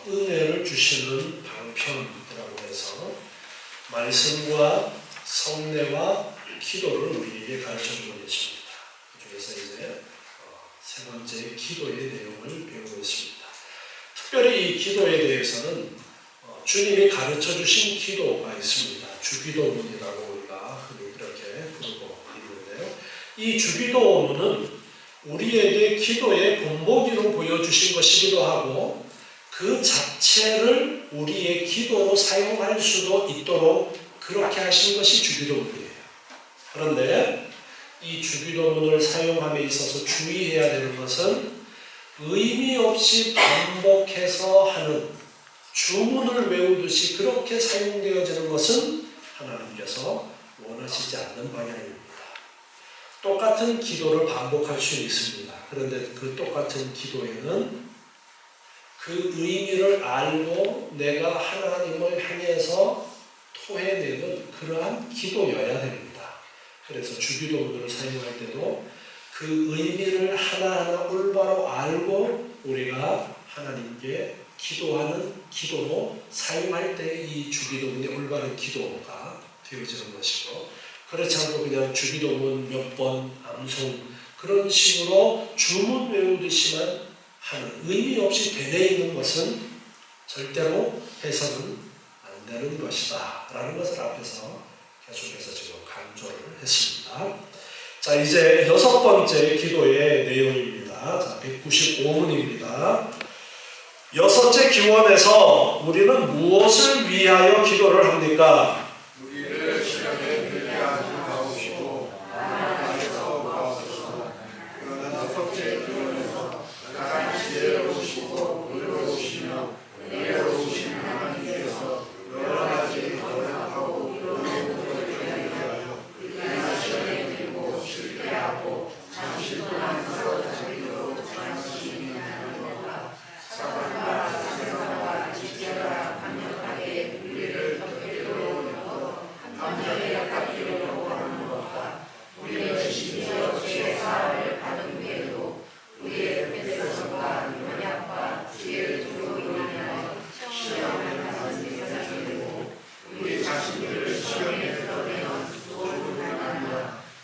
은혜를 주시는 방편이라고 해서 말씀과 성례와 기도를 우리에게 가르쳐주고 계십니다. 그중에서 이제 세 번째 기도의 내용을 배우고 있습니다. 특별히 이 기도에 대해서는 주님이 가르쳐주신 기도가 있습니다. 주기도문이라고 우리가 그렇게 부르고 있는데요. 이 주기도문은 우리에게 기도의 본보기로 보여주신 것이기도 하고 그 자체를 우리의 기도로 사용할 수도 있도록 그렇게 하신 것이 주기도문이에요. 그런데 이 주기도문을 사용함에 있어서 주의해야 되는 것은 의미 없이 반복해서 하는 주문을 외우듯이 그렇게 사용되어지는 것은 하나님께서 원하시지 않는 방향입니다. 똑같은 기도를 반복할 수 있습니다. 그런데 그 똑같은 기도에는 그 의미를 알고 내가 하나님을 향해서 토해내는 그러한 기도여야 됩니다. 그래서 주기도문을 사용할 때도 그 의미를 하나하나 올바로 알고 우리가 하나님께 기도하는 기도로 사용할 때 이 주기도문의 올바른 기도가 되어지는 것이고, 그렇지 않고 그냥 주기도문 몇 번 암송 그런 식으로 주문 외우듯이만 하는 의미 없이 되뇌이는 것은 절대로 해서는 안 되는 것이다 라는 것을 앞에서 계속해서 지금 강조를 했습니다. 자, 이제 여섯 번째 기도의 내용입니다. 자, 195문입니다. 여섯째 기원에서 우리는 무엇을 위하여 기도를 합니까? 우리를 시험에 들게 하지 마옵시고 나에서 마옵소서. 그러나 여섯째 기원에서 가장 지혜로우시고 의로우시며 은혜로우신 하나님께서 여러 가지 어렵고 어려운 것을 위하여 우리가 시험에 들고 실패하고 잠시 동안 사로잡히도록 장하시는 하나님과 사단과 사생과 지체가 강력하게 우리를 덮으려고 감정에 깎이려고 하는 것과 우리의 심지어 죄의 사함을 받은 후에도 우리의 폐쇄성과 연약과 죄의 두로 인하여 시험을 받는 세상이 되고 우리 자신들을 시험에 드러내는 소문하며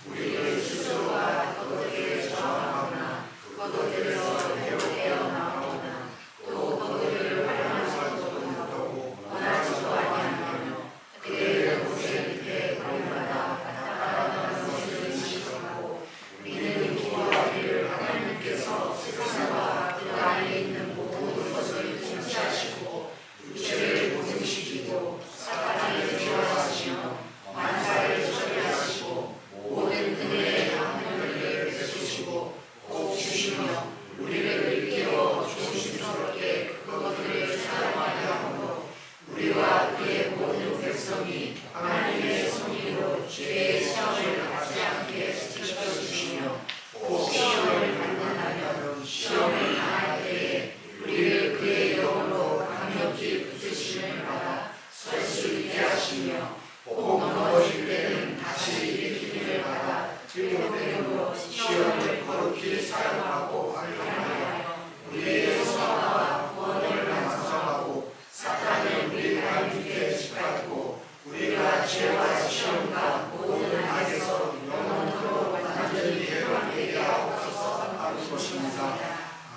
우리를 스스로가 그것들을 저항하거나 그것들에서 회복되어 나오거나 또 그것들을 활용하지도 못하고 원하지도 아니하며 그들의 고생 밑에 버림받아 따라가는 것을 인식하고 우리는 기도하기를 하나님께서 세상과 그 안에 있는 모든 것을 통치하시고 육체를 고증시키고 사탄을 제어하시며 만사를 처리하시고 모든 은혜의 강물을 베푸시고 꼭 주시며 우리를 일깨워 조심스럽게 그것들을 사용하려 하므로 우리와 그의 모든 백성이 하나님의 성의로 죄의 시험을 받지 않게 지켜주시며 꼭 시험을 받는다면 시험을 당할 때에 우리를 그의 영으로 강력히 붙드심을 받아 설 수 있게 하시며 꼭 넘어질 때는 다시 일으키기를 받아 즐겁게로 시험을 거룩히 사용하고 활용하여 우리의 성화와 구원을 완성하고 사탄을 우리 발 밑에 짓밟고 우리가 죄와 시험과 모든 악에서 영원토록 완전히 해방되게 하옵소서 하는 것입니다.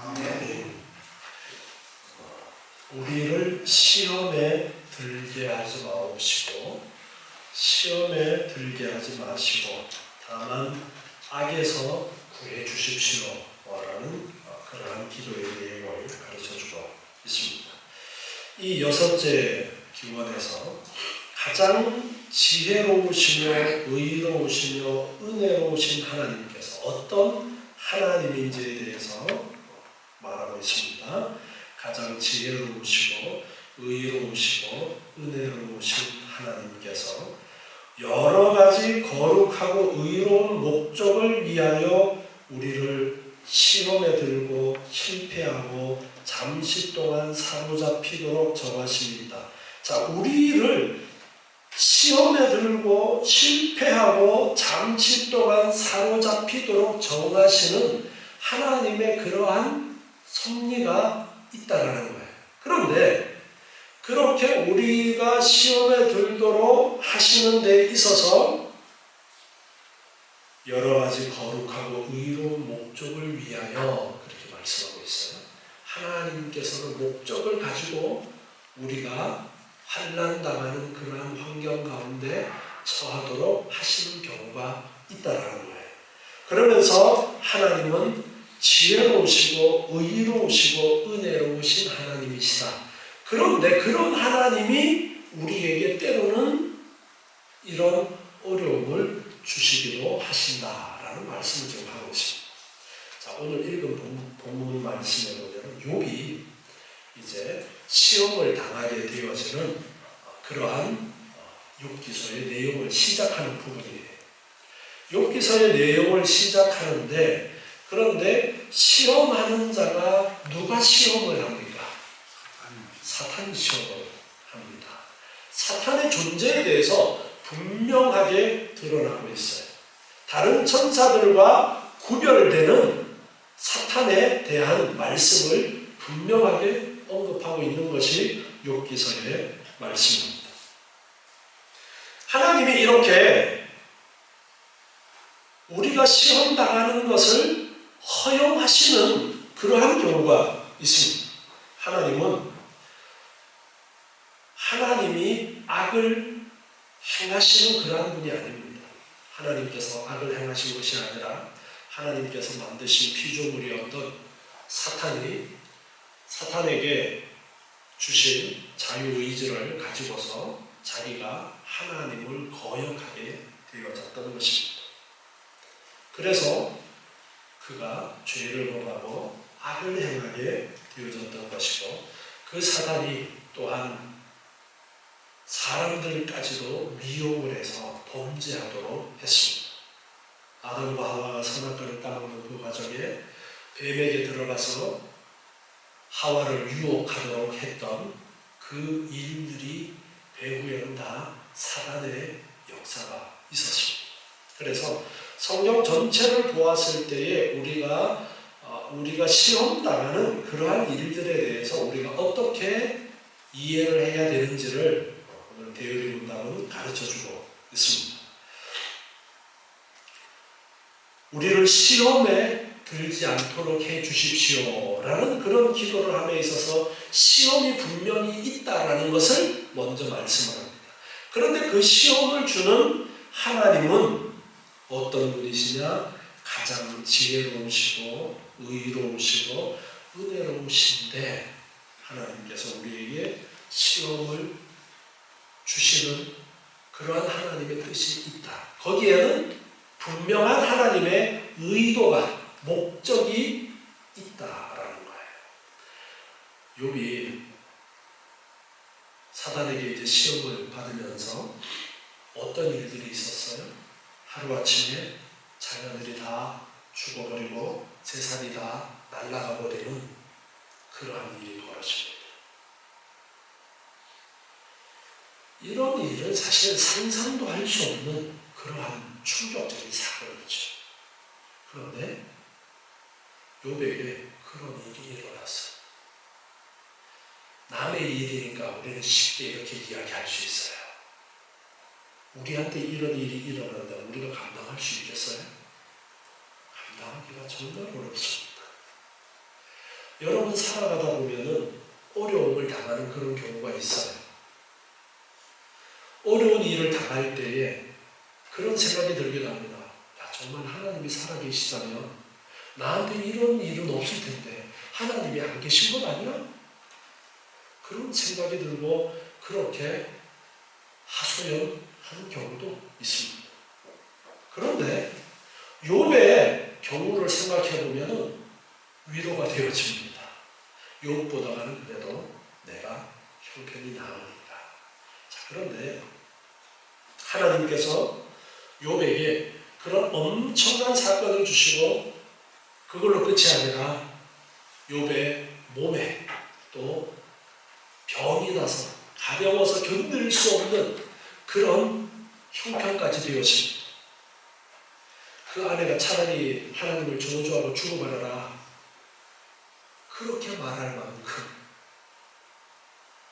아멘. 우리를 시험에 들게 하지 마옵시고 시험에 들게 하지 마시고 다만 악에서 구해 주십시오 라는 그러한 기도의 내용을 가르쳐주고 있습니다. 이 여섯째 기원에서 가장 지혜로우시며 의로우시며 은혜로우신 하나님께서 어떤 하나님인지에 대해서 말하고 있습니다. 가장 지혜로우시고 의로우시고 은혜로우신 하나님께서 여러 가지 거룩하고 의로운 목적을 위하여 우리를 시험에 들고 실패하고 잠시 동안 사로잡히도록 정하십니다. 자, 우리를 시험에 들고 실패하고 잠시 동안 사로잡히도록 정하시는 하나님의 그러한 섭리가 있다라는 거예요. 그런데 이렇게 우리가 시험에 들도록 하시는 데 있어서 여러 가지 거룩하고 의로운 목적을 위하여 그렇게 말씀하고 있어요. 하나님께서는 목적을 가지고 우리가 환난당하는 그러한 환경 가운데 처하도록 하시는 경우가 있다라는 거예요. 그러면서 하나님은 지혜로우시고 의로우시고 은혜로우신 하나님이시다. 그런데 그런 하나님이 우리에게 때로는 이런 어려움을 주시기도 하신다라는 말씀을 지금 하고 있습니다. 자, 오늘 읽은 본문 말씀에 보면 욥이 이제 시험을 당하게 되어지는 그러한 욥기서의 내용을 시작하는 부분이에요. 욥기서의 내용을 시작하는데 그런데 시험하는 자가 누가 시험을 합니까? 사탄이 시험을 합니다. 사탄의 존재에 대해서 분명하게 드러나고 있어요. 다른 천사들과 구별되는 사탄에 대한 말씀을 분명하게 언급하고 있는 것이 욥기서의 말씀입니다. 하나님이 이렇게 우리가 시험당하는 것을 허용하시는 그러한 경우가 있습니다. 하나님이 악을 행하시는 그러한 분이 아닙니다. 하나님께서 악을 행하신 것이 아니라 하나님께서 만드신 피조물이었던 사탄에게 주신 자유의지를 가지고서 자기가 하나님을 거역하게 되어졌던 것입니다. 그래서 그가 죄를 범하고 악을 행하게 되어졌던 것이고 그 사단이 또한 사람들까지도 미혹을 해서 범죄하도록 했습니다. 아담과 하와가 선악과를 따먹는 그 과정에 뱀에게 들어가서 하와를 유혹하도록 했던 그 일들이 배후에는 다 사단의 역사가 있었습니다. 그래서 성경 전체를 보았을 때에 우리가 시험당하는 그러한 일들에 대해서 우리가 어떻게 이해를 해야 되는지를 오늘 대열이 문답은 가르쳐주고 있습니다. 우리를 시험에 들지 않도록 해 주십시오라는 그런 기도를 함에 있어서 시험이 분명히 있다라는 것을 먼저 말씀을 합니다. 그런데 그 시험을 주는 하나님은 어떤 분이시냐? 가장 지혜로우시고 의로우시고 은혜로우신데 하나님께서 우리에게 시험을 주시는 그러한 하나님의 뜻이 있다. 거기에는 분명한 하나님의 의도가 목적이 있다라는 거예요. 욥이 사단에게 이제 시험을 받으면서 어떤 일들이 있었어요? 하루아침에 자녀들이 다 죽어버리고 재산이 다 날아가 버리는 그러한 일이 벌어집니다. 이런 일은 사실 상상도 할 수 없는 그러한 충격적인 사건이죠. 그런데 욥에게 그런 일이 일어났어요. 남의 일이니까 우리는 쉽게 이렇게 이야기할 수 있어요. 우리한테 이런 일이 일어난다 우리가 감당할 수 있겠어요? 감당하기가 정말 어렵습니다. 여러분 살아가다 보면은 어려움을 당하는 그런 경우가 있어요. 어려운 일을 당할 때에 그런 생각이 들기도 합니다. 야, 정말 하나님이 살아계시다면 나한테 이런 일은 없을 텐데 하나님이 안 계신 것 아니야? 그런 생각이 들고 그렇게 하소연하는 경우도 있습니다. 그런데 욥의 경우를 생각해 보면 위로가 되어집니다. 욥보다는 그래도 내가 형편이 나으니까. 자, 그런데 하나님께서 욥에게 그런 엄청난 사건을 주시고 그걸로 끝이 아니라 욥의 몸에 또 병이 나서 가벼워서 견딜 수 없는 그런 형편까지 되었습니다. 그 아내가 차라리 하나님을 저주하고 죽어버려라 그렇게 말할 만큼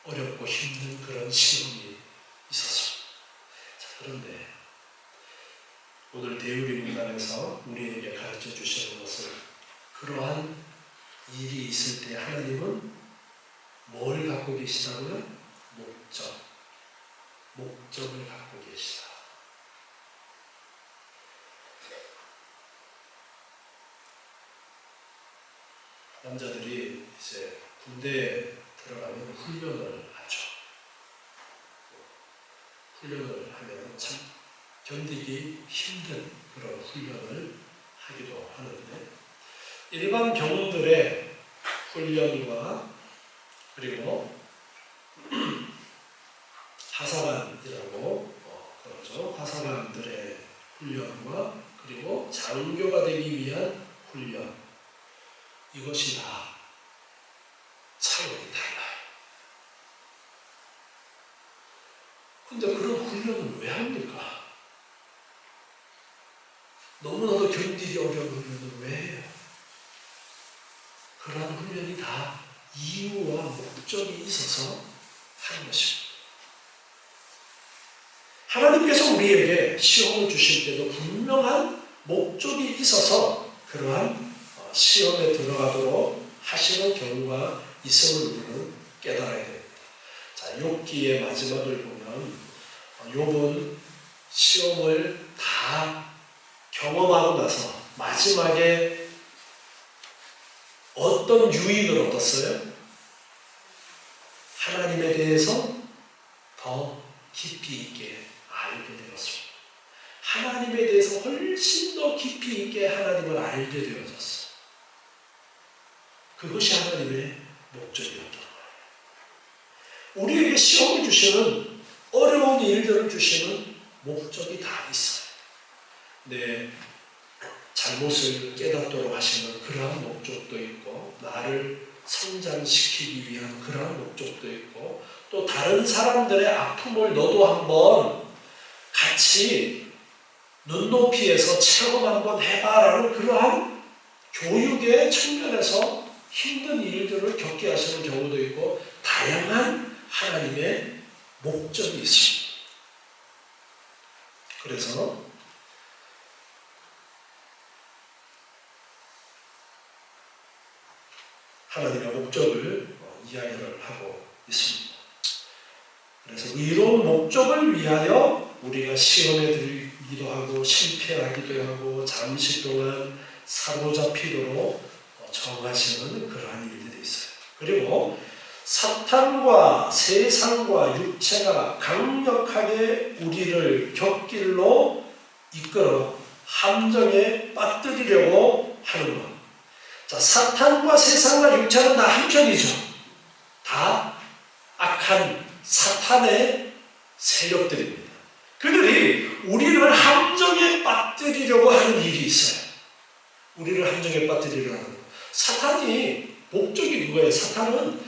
어렵고 힘든 그런 시험이 있었습니다. 자, 그런데 오늘 대우리 문단에서 우리에게 가르쳐 주시는 것은 그러한 일이 있을 때 하나님은 뭘 갖고 계시다고요? 목적을 갖고 계시다. 남자들이 이제 군대에 들어가면 훈련을 하죠. 훈련을 하면 참 견디기 힘든 그런 훈련을 하기도 하는데 일반 병들의 훈련과 그리고 하사관이라고 그러죠. 하사관들의 훈련과 그리고 장교가 되기 위한 훈련, 이것이 다 차원이 달라요. 근데 그런 훈련은 왜 합니까? 너무나도 견디기 어려운 훈련은 왜 해요? 그러한 훈련이 다 이유와 목적이 있어서 하는 것입니다. 하나님께서 우리에게 시험을 주실 때도 분명한 목적이 있어서 그러한 시험에 들어가도록 하시는 경우가 있음을 우리는 깨달아야 됩니다. 자, 욥기의 마지막을 보면 욥은 시험을 다 경험하고 나서 마지막에 어떤 유익을 얻었어요? 하나님에 대해서 더 깊이 있게 알게 되었습니다. 하나님에 대해서 훨씬 더 깊이 있게 하나님을 알게 되어졌어요. 그것이 하나님의 목적이었던 거예요. 우리에게 시험을 주시는 어려운 일들을 주시는 목적이 다 있어요. 내 잘못을 깨닫도록 하시는 그러한 목적도 있고 나를 성장시키기 위한 그러한 목적도 있고 또 다른 사람들의 아픔을 너도 한번 같이 눈높이에서 체험 한번 해봐라는 그러한 교육의 측면에서 힘든 일들을 겪게 하시는 경우도 있고 다양한 하나님의 목적이 있습니다. 그래서 하나님의 목적을 이야기를 하고 있습니다. 그래서 의로운 목적을 위하여 우리가 시험에 들기도 하고 실패하기도 하고 잠시 동안 사로잡히도록 정하시는 그러한 일들이 있어요. 그리고 사탄과 세상과 육체가 강력하게 우리를 곁길로 이끌어 함정에 빠뜨리려고 하는 것. 자, 사탄과 세상과 육체는 다 한편이죠. 다 악한 사탄의 세력들입니다. 그들이 우리를 함정에 빠뜨리려고 하는 일이 있어요. 우리를 함정에 빠뜨리려고 하는 것. 사탄이 목적이 그거예요. 사탄은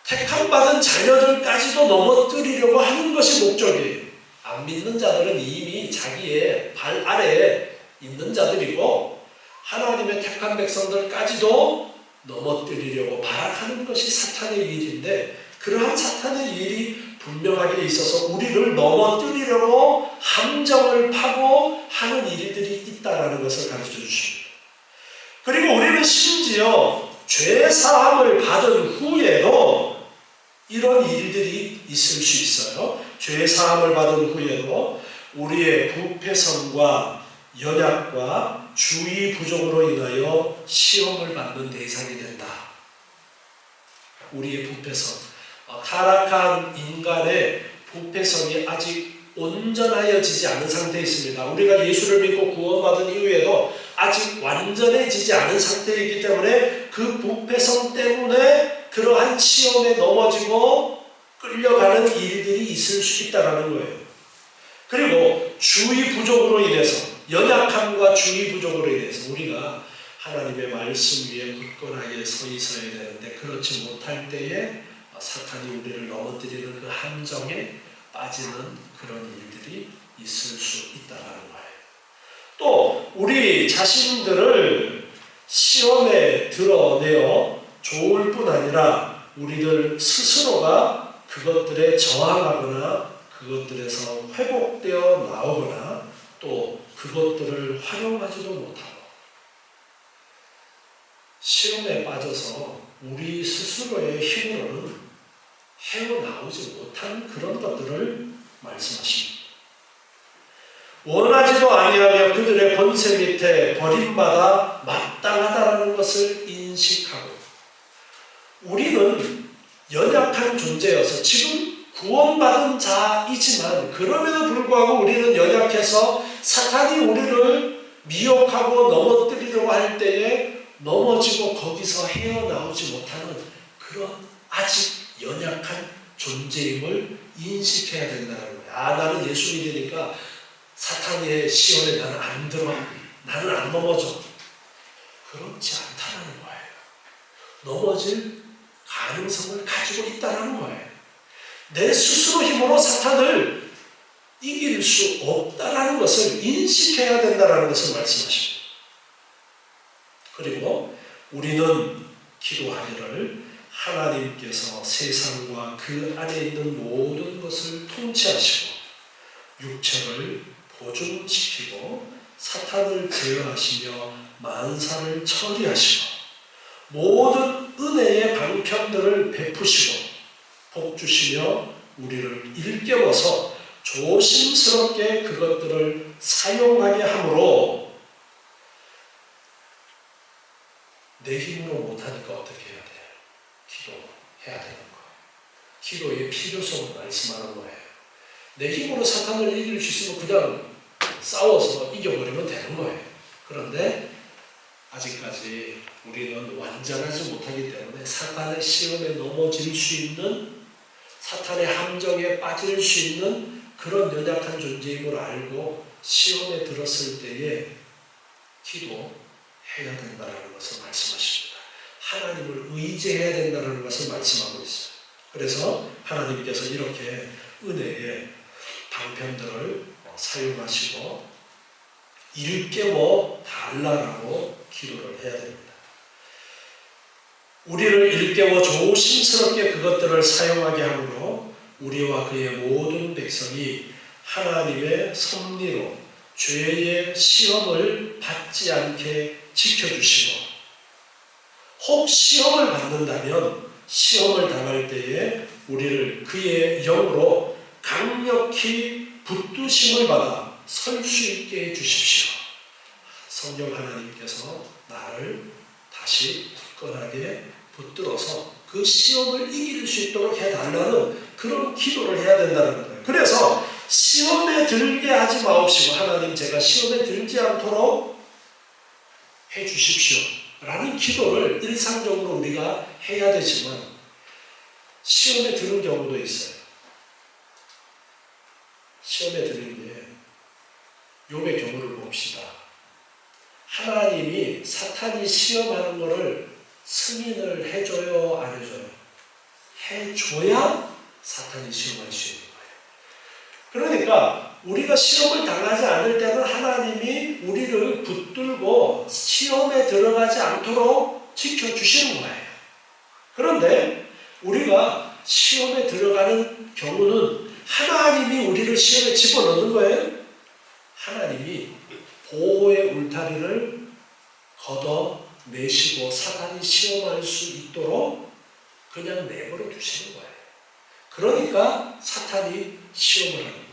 택함받은 자녀들까지도 넘어뜨리려고 하는 것이 목적이에요. 안 믿는 자들은 이미 자기의 발 아래에 있는 자들이고 하나님의 택한 백성들까지도 넘어뜨리려고 발악하는 것이 사탄의 일인데 그러한 사탄의 일이 분명하게 있어서 우리를 넘어뜨리려고 함정을 파고 하는 일들이 있다는 것을 가르쳐 주십니다. 그리고 우리는 심지어 죄사함을 받은 후에도 이런 일들이 있을 수 있어요. 죄사함을 받은 후에도 우리의 부패성과 연약과 주의 부족으로 인하여 시험을 받는 대상이 된다. 우리의 부패성, 타락한 인간의 부패성이 아직 온전하여지지 않은 상태에 있습니다. 우리가 예수를 믿고 구원받은 이후에도 아직 완전해지지 않은 상태이기 때문에 그 부패성 때문에 그러한 시험에 넘어지고 끌려가는 일들이 있을 수 있다는 거예요. 그리고 주의 부족으로 인해서 연약함과 주의 부족으로 인해서 우리가 하나님의 말씀 위에 굳건하게 서 있어야 되는데 그렇지 못할 때에 사탄이 우리를 넘어뜨리는 그 함정에 빠지는 그런 일들이 있을 수 있다는 거예요. 또 우리 자신들을 시험에 드러내어 좋을 뿐 아니라 우리들 스스로가 그것들에 저항하거나 그것들에서 회복되어 나오거나 또 그것들을 활용하지도 못하고 시험에 빠져서 우리 스스로의 힘으로는 헤어나오지 못한 그런 것들을 말씀하십니다. 원하지도 아니하며 그들의 권세 밑에 버림받아 마땅하다는 것을 인식하고 우리는 연약한 존재여서 지금 구원받은 자이지만 그럼에도 불구하고 우리는 연약해서 사탄이 우리를 미혹하고 넘어뜨리려고 할 때에 넘어지고 거기서 헤어나오지 못하는 그런 아직 연약한 존재임을 인식해야 된다는 거예요. 나는 예수 믿으니까 사탄의 시험에 나는 안 들어. 나는 안 넘어져. 그렇지 않다는 거예요. 넘어질 가능성을 가지고 있다는 거예요. 내 스스로 힘으로 사탄을 이길 수 없다는 것을 인식해야 된다는 것을 말씀하십니다. 그리고 우리는 기도하기를 하나님께서 세상과 그 안에 있는 모든 것을 통치하시고 육체를 보존시키고 사탄을 제어하시며 만사를 처리하시고 모든 은혜의 방편들을 베푸시고 복주시며 우리를 일깨워서 조심스럽게 그것들을 사용하게 하므로 내 힘으로 못하니까 어떻게 해야 돼요? 기도해야 되는 거예요. 기도의 필요성을 말씀하는 거예요. 내 힘으로 사탄을 이길 수 있으면 그냥 싸워서 이겨버리면 되는 거예요. 그런데 아직까지 우리는 완전하지 못하기 때문에 사탄의 시험에 넘어질 수 있는 사탄의 함정에 빠질 수 있는 그런 연약한 존재임을 알고 시험에 들었을 때에 기도해야 된다는 것을 말씀하십니다. 하나님을 의지해야 된다는 것을 말씀하고 있어요. 그래서 하나님께서 이렇게 은혜의 방편들을 사용하시고 일깨워 달라고 기도를 해야 됩니다. 우리를 일깨워 조심스럽게 그것들을 사용하게 하므로 우리와 그의 모든 백성이 하나님의 섭리로 죄의 시험을 받지 않게 지켜주시고 혹 시험을 받는다면 시험을 당할 때에 우리를 그의 영으로 강력히 붙드심을 받아 설 수 있게 해주십시오. 성령 하나님께서 나를 다시 굳건하게 붙들어서 그 시험을 이길 수 있도록 해달라는 그런 기도를 해야 된다는 거예요. 그래서 시험에 들게 하지 마옵시고 하나님 제가 시험에 들지 않도록 해주십시오 라는 기도를 일상적으로 우리가 해야 되지만 시험에 드는 경우도 있어요. 시험에 드는 게 욥의 경우를 봅시다. 하나님이 사탄이 시험하는 것을 승인을 해줘요, 안 해줘요? 해줘야 사탄이 시험할 수 있는 거예요. 그러니까 우리가 시험을 당하지 않을 때는 하나님이 우리를 붙들고 시험에 들어가지 않도록 지켜주시는 거예요. 그런데 우리가 시험에 들어가는 경우는 하나님이 우리를 시험에 집어넣는 거예요. 하나님이 보호의 울타리를 걷어내시고 사탄이 시험할 수 있도록 그냥 내버려 두시는 거예요. 그러니까 사탄이 시험을 하는 거예요.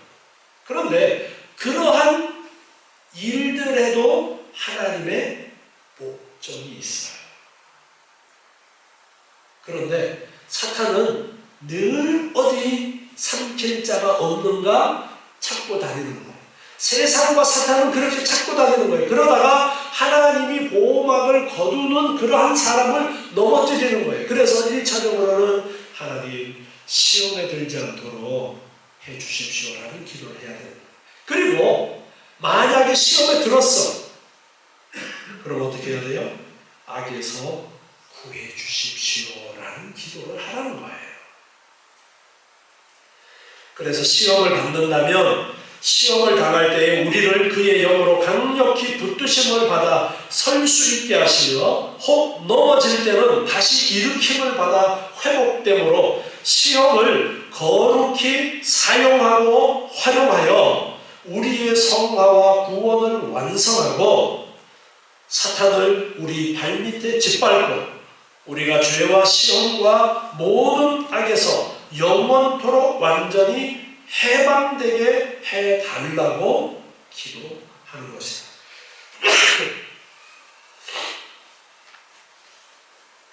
그런데 그러한 일들에도 하나님의 목적이 있어요. 그런데 사탄은 늘 어디 삼킬 자가 없는가 찾고 다니는 거예요. 세상과 사탄은 그렇게 찾고 다니는 거예요. 그러다가 하나님이 보호막을 거두는 그러한 사람을 넘어뜨리는 거예요. 그래서 1차적으로는 하나님 시험에 들지 않도록 해주십시오라는 기도를 해야 됩니다. 그리고 만약에 시험에 들었어. 그럼 어떻게 해야 돼요? 악에서 구해 주십시오라는 기도를 하라는 거예요. 그래서 시험을 받는다면 시험을 당할 때에 우리를 그의 영으로 강력히 붙드심을 받아 설 수 있게 하시며 혹 넘어질 때는 다시 일으킴을 받아 회복됨으로 시험을 거룩히 사용하고 활용하여 우리의 성화와 구원을 완성하고 사탄을 우리 발밑에 짓밟고 우리가 죄와 시험과 모든 악에서 영원토록 완전히 해방되게 해달라고 기도하는 것이다.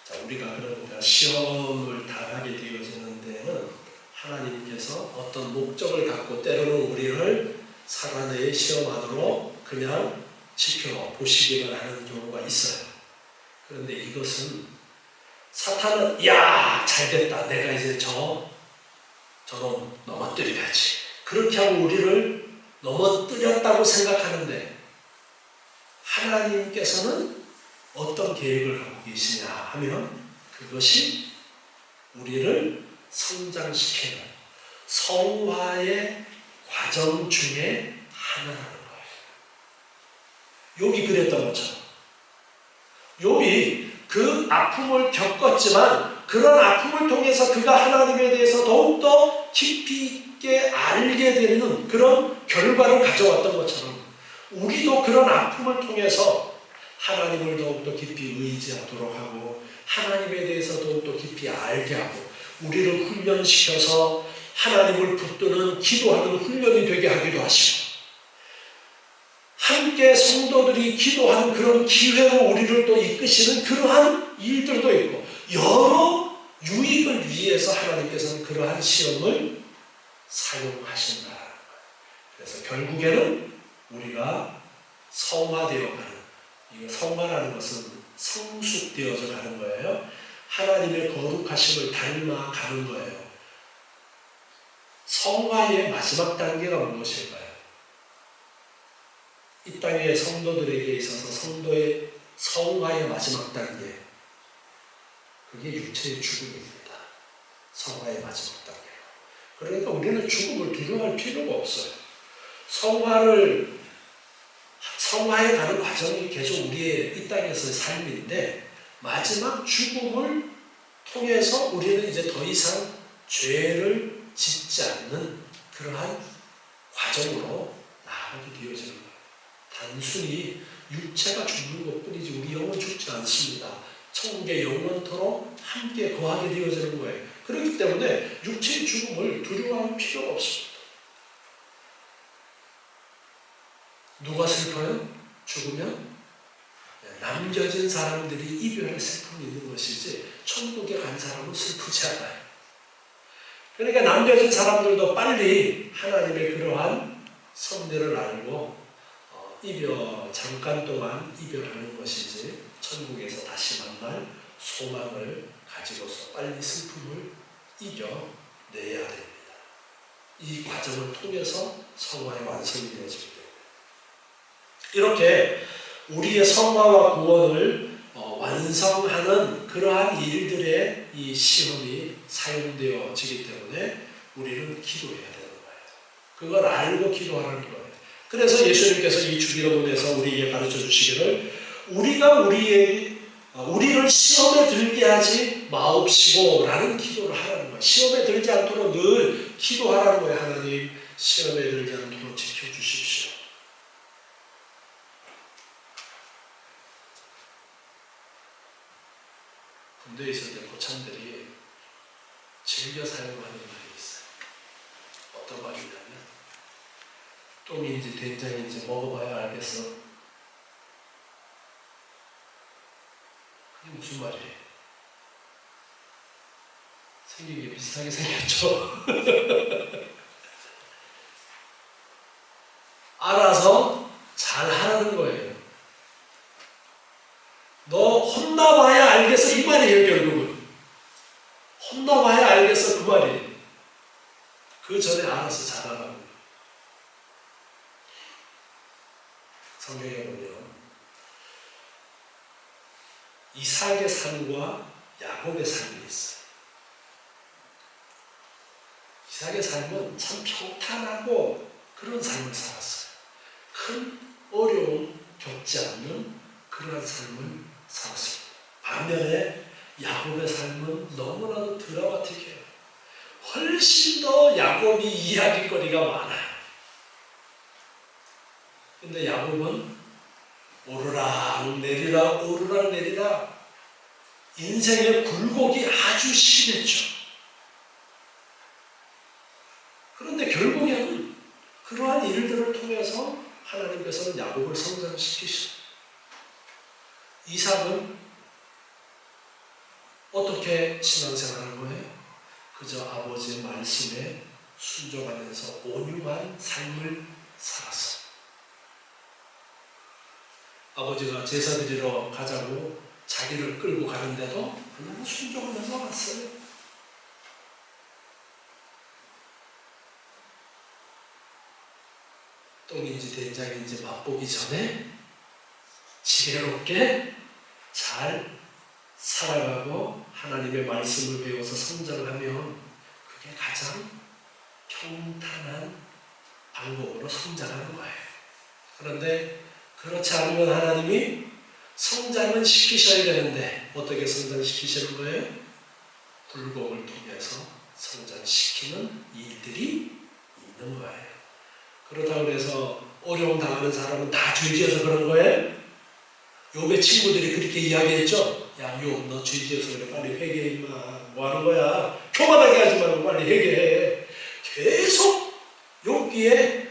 자, 우리가 그러니까 시험을 당하게 되어지는 데는 하나님께서 어떤 목적을 갖고 때로는 우리를 사단의 시험 안으로 그냥 지켜보시기만 하는 경우가 있어요. 그런데 이것은 사탄은 야 잘됐다 내가 이제 저놈 넘어뜨려야지 그렇게 하고 우리를 넘어뜨렸다고 생각하는데 하나님께서는 어떤 계획을 갖고 계시냐 하면 그것이 우리를 성장시키는 성화의 과정 중에 하나라는 거예요. 욥이 그랬던 것처럼 욥이 그 아픔을 겪었지만 그런 아픔을 통해서 그가 하나님에 대해서 더욱더 깊이 있게 알게 되는 그런 결과를 가져왔던 것처럼 우리도 그런 아픔을 통해서 하나님을 더욱더 깊이 의지하도록 하고 하나님에 대해서 더욱더 깊이 알게 하고 우리를 훈련시켜서 하나님을 붙드는 기도하는 훈련이 되게 하기도 하시고 함께 성도들이 기도하는 그런 기회로 우리를 또 이끄시는 그러한 일들도 있고 여러 유익을 위해서 하나님께서는 그러한 시험을 사용하신다는 거예요. 그래서 결국에는 우리가 성화되어 가는 이 성화라는 것은 성숙되어져 가는 거예요. 하나님의 거룩하심을 닮아가는 거예요. 성화의 마지막 단계가 무엇일까요? 이 땅의 성도들에게 있어서 성도의 성화의 마지막 단계 그게 육체의 죽음입니다. 성화의 마지막 단계. 그러니까 우리는 죽음을 두려워할 필요가 없어요. 성화에 가는 과정이 계속 우리의 이 땅에서의 삶인데 마지막 죽음을 통해서 우리는 이제 더 이상 죄를 짓지 않는 그러한 과정으로 나아가게 되어지는 거예요. 단순히 육체가 죽는 것뿐이지 우리 영은 죽지 않습니다. 천국의 영원토록 함께 거하게 되어지는 거예요. 그렇기 때문에 육체의 죽음을 두려워할 필요가 없습니다. 누가 슬퍼요? 죽으면 남겨진 사람들이 이별의 슬픔이 있는 것이지 천국에 간 사람은 슬프지 않아요. 그러니까 남겨진 사람들도 빨리 하나님의 그러한 섭리를 알고 잠깐 동안 이별하는 것이지 천국에서 다시 만날 소망을 가지고서 빨리 슬픔을 이겨내야 됩니다. 이 과정을 통해서 성화의 완성이 되어지기 때문에 이렇게 우리의 성화와 구원을 완성하는 그러한 일들의 이 시험이 사용되어지기 때문에 우리는 기도해야 되는 거예요. 그걸 알고 기도하라는 거예요. 그래서 예수님께서 이 주기도문에서 우리에게 가르쳐 주시기를 우리가 우리를 시험에 들게 하지 마옵시고 라는 기도를 하라는 거예요. 시험에 들지 않도록 늘 기도하라는 거예요. 하나님 시험에 들지 않도록 지켜주십시오. 군대에 있을 때 고참들이 즐겨 사용하는 말이 있어요. 어떤 말이냐면 똥인지 된장인지 먹어봐야 알겠어. 그게 무슨 말이에요? 생기게 비슷하게 생겼죠. 알아서 잘 하라는 거예요. 너 혼나봐야 알겠어 이 말이에요. 결국은 혼나봐야 알겠어 그 말이에요. 그 전에 알아서 잘하라고. 성경에 보면 이삭의 삶과 야곱의 삶이 있어요. 이삭의 삶은 참 평탄하고 그런 삶을 살았어요. 큰 어려움 겪지 않는 그러한 삶을 살았습니다. 반면에 야곱의 삶은 너무나도 드라마틱해요. 훨씬 더 야곱이 이야기거리가 많아요. 근데 야곱은 오르락 내리락 오르락 내리락 인생의 굴곡이 아주 심했죠. 그런데 결국에는 그러한 일들을 통해서 하나님께서는 야곱을 성장시키셨어요. 이삭은 어떻게 신앙생활한 거예요? 그저 아버지의 말씀에 순종하면서 온유한 삶을 살았어요. 아버지가 제사 드리러 가자고 자기를 끌고 가는데도 그냥 순종하면서 갔어요. 똥인지 된장인지 맛보기 전에 지혜롭게 잘 살아가고 하나님의 말씀을 배워서 성장하면 그게 가장 평탄한 방법으로 성장하는 거예요. 그런데 그렇지 않으면 하나님이 성장은 시키셔야 되는데 어떻게 성장시키시는 거예요? 굴곡을 통해서 성장시키는 일들이 있는 거예요. 그렇다고 해서 어려움 당하는 사람은 다 죄지어서 그런 거예요? 욥의 친구들이 그렇게 이야기했죠. 야, 욥, 너 죄지어서 그래. 빨리 회개해 임마. 뭐 하는 거야? 교만하게 하지 말고 빨리 회개해. 계속 욥기에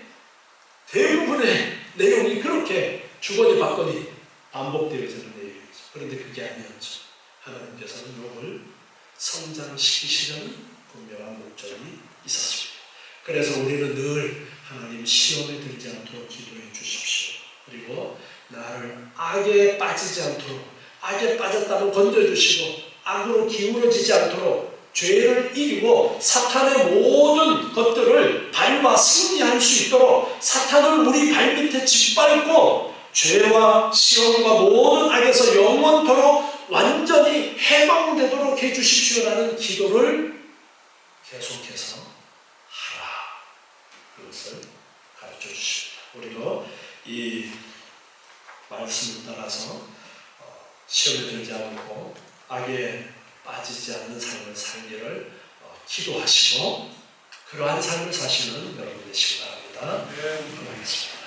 대부분의 내용이 그렇게 주거니 받거니 반복되어지는 내용이죠. 그런데 그게 아니었죠. 하나님께서는 욥을 성장시키시려는 분명한 목적이 있었습니다. 그래서 우리는 늘 하나님 시험에 들지 않도록 기도해 주십시오. 그리고 나를 악에 빠지지 않도록, 악에 빠졌다면 건져주시고 악으로 기울어지지 않도록 죄를 이기고 사탄의 모든 것들을 밟아 승리할 수 있도록 사탄을 우리 발밑에 짓밟고 죄와 시험과 모든 악에서 영원토록 완전히 해방되도록 해주십시오라는 기도를 계속해서 하라. 그것을 가르쳐 주십니다. 우리도 이 말씀을 따라서 시험에 들지 않고 악에 빠지지 않는 삶을 살기를 기도하시고 그러한 삶을 사시는 여러분 되시기 바랍니다. 기도하겠습니다.